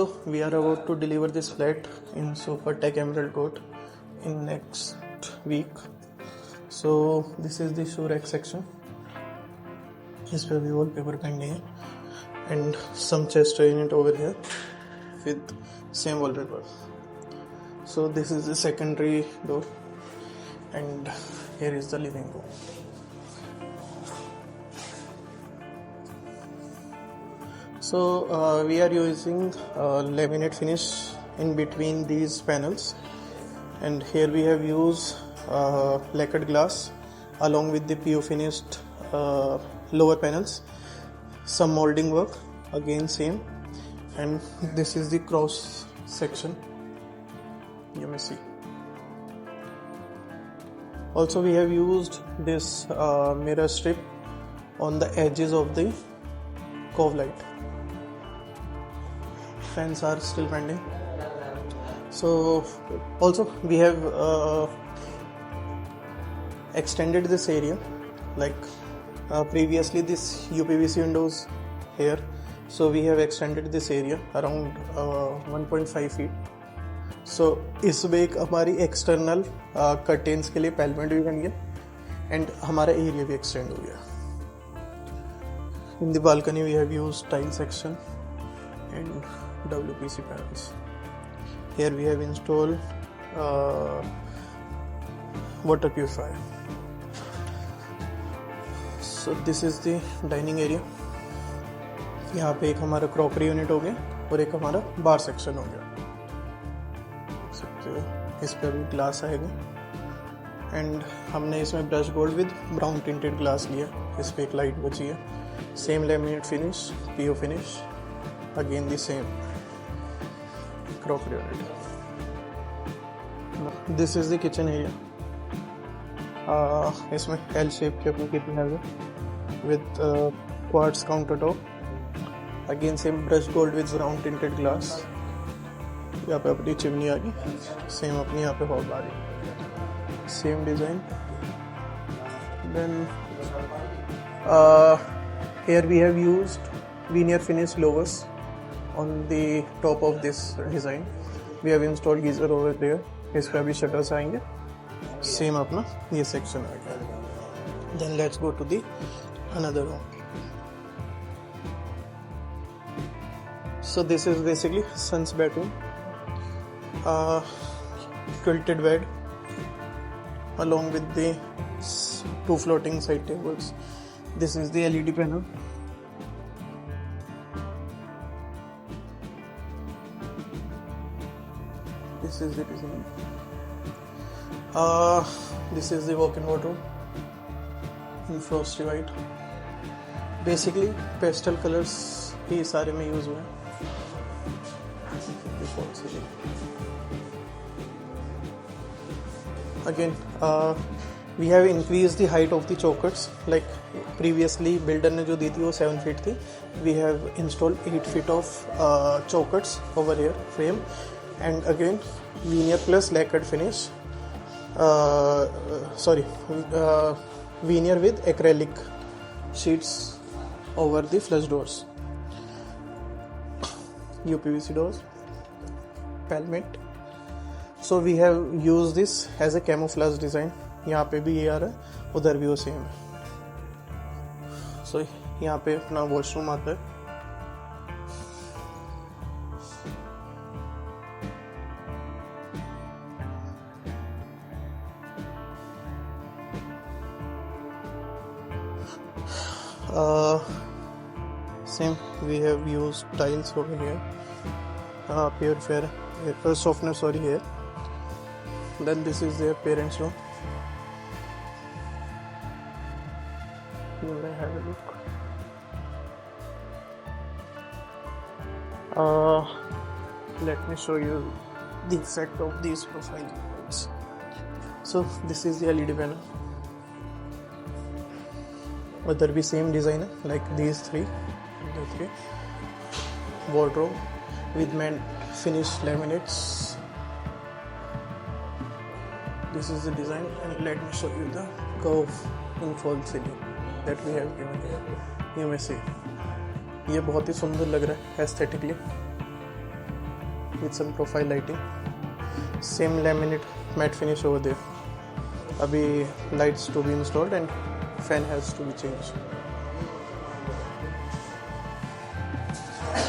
So we are about to deliver this flat in Supertech Emerald Court in next week. So this is the shoe rack section. इस पे भी wallpaper pending है and some chest unit over here with same wallpaper. So this is the secondary door and here is the living room. So we are using laminate finish in between these panels, and here we have used lacquered glass along with the PO finished lower panels, some molding work again same, and this is the cross section you may see. Also we have used this mirror strip on the edges of the cove light. Fans are still pending. So also we have extended this area, like previously this UPVC windows here, so we have extended this area around 1.5 feet. So इसमें एक हमारी external curtains के लिए पैलमेंट भी बन गया and हमारा area भी एक्सटेंड हो गया. In the balcony we have used tile section and WPC panels. Here we have installed water purifier. So this is the dining area. यहाँ पे एक हमारा क्रॉकरी यूनिट हो गया और एक हमारा बार सेक्शन हो गया. इस पर भी ग्लास आएगा एंड हमने इसमें brush gold with brown tinted glass लिया. इस पर एक लाइट बची है. Same laminate finish, PO finish, again the same crockery unit. This is the kitchen area. इसमें L शेप की अपनी किचन है with quartz counter top, again same brush gold with brown tinted glass. यहाँ पे अपनी chimney आ गई, same अपनी यहाँ पे हॉल आ गई, same design. Then here we have used veneer finish lowers on the top of this design. We have installed geyser over there. इस पे अभी शटर्स आएंगे. सेम अपना ये सेक्शन आ गया. Then let's go to the another room. So this is basically son's bedroom. Quilted bed along with the 2 floating side tables. This is the LED panel. This is the design. This is the walk-in wardrobe in frosty white. Basically pastel colors ही सारे में use हुए हैं. Again, we have increased the height of the chokers. Like previously builder ने जो दी थी वो 7 feet थी. We have installed 8 feet of chokers over here frame, and again veneer plus lacquered finish. Veneer with acrylic sheets over the flush doors, UPVC doors, palmet. So we have used this as a camouflage design. यहाँ पे भी ये आ रहा है, उधर भी वो same है. So यहाँ पे अपना वॉशरूम आता है. Same we have used tiles over here. Purifier, softener, sorry, here. Then this is their parents' room. You may have a look. Let me show you the effect of these profile lights. So this is the LED panel. Whether be same designer like these three. Wardrobe with matte finish laminates. This is the design, and let me show you the curve in false ceiling that we have given here. You may see ये बहुत ही सुंदर लग रहा है aesthetically. with some profile lighting. Same laminate matte finish over there. Abhi lights to be installed and fan has to be changed.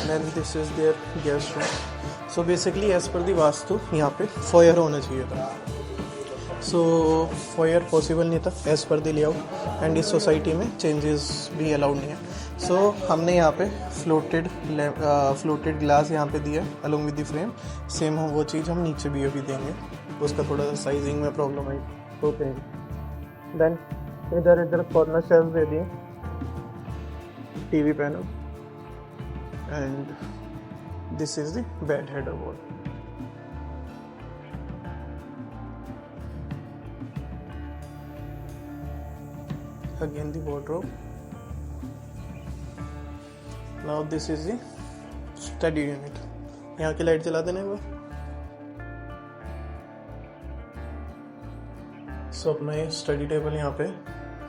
Then this is their guest room. So basically as per the vastu यहाँ पे foyer होना चाहिए था. So foyer possible नहीं था as per the layout, and इस society में changes भी allowed नहीं है. So हमने यहाँ पे floated glass यहाँ पे दिया along with the frame. Same वो चीज़ हम नीचे भी अभी देंगे. उसका थोड़ा सा साइजिंग में प्रॉब्लम आई तो करेंगे. Then इधर कॉर्नर शेल्फ दे दिए, TV panel, and this is the bed header wall. Again the wardrobe. Now this is the study unit. यहाँ की लाइट जला देने को. So अपना ये स्टडी टेबल यहाँ पे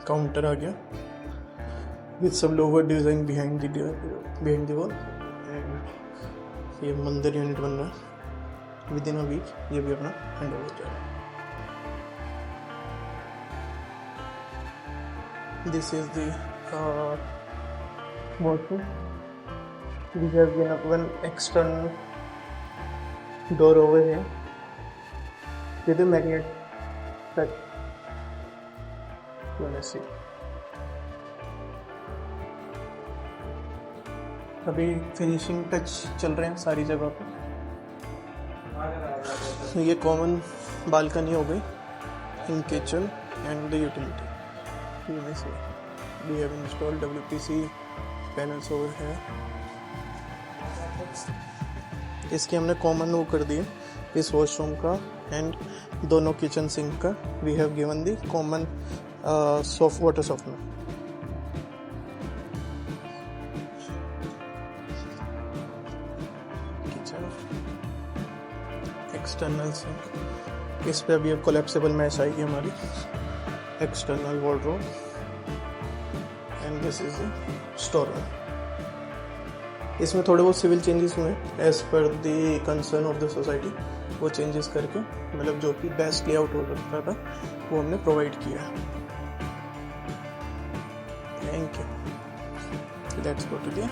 काउंटर आ गया with some lower design behind the wall. And ये मंदिर यूनिट बन रहा है. Within a week ये भी अपना हैंड ओवर हो जाएगा. This is the washroom. We have one external door over here with a magnet that you wanna see. अभी फिनिशिंग टच चल रहे हैं सारी जगह पे. ये कॉमन बालकनी हो गई in kitchen and the utility. You may see we have installed WPC panels over here. इसकी हमने कॉमन वो कर दी इस वॉशरूम का एंड दोनों किचन सिंक का. We have given the common soft water softener. Kitchen external sink. इस पे अभी कोलैप्सिबल मैश आएगी हमारी. External wardrobe, and this is the storeroom. इसमें थोड़े बहुत सिविल चेंजेस हुए as per the concern of the society. वो चेंजेस करके मतलब जो कि बेस्ट लेआउट हो सकता था वो हमने प्रोवाइड किया. Thank you. Let's go to the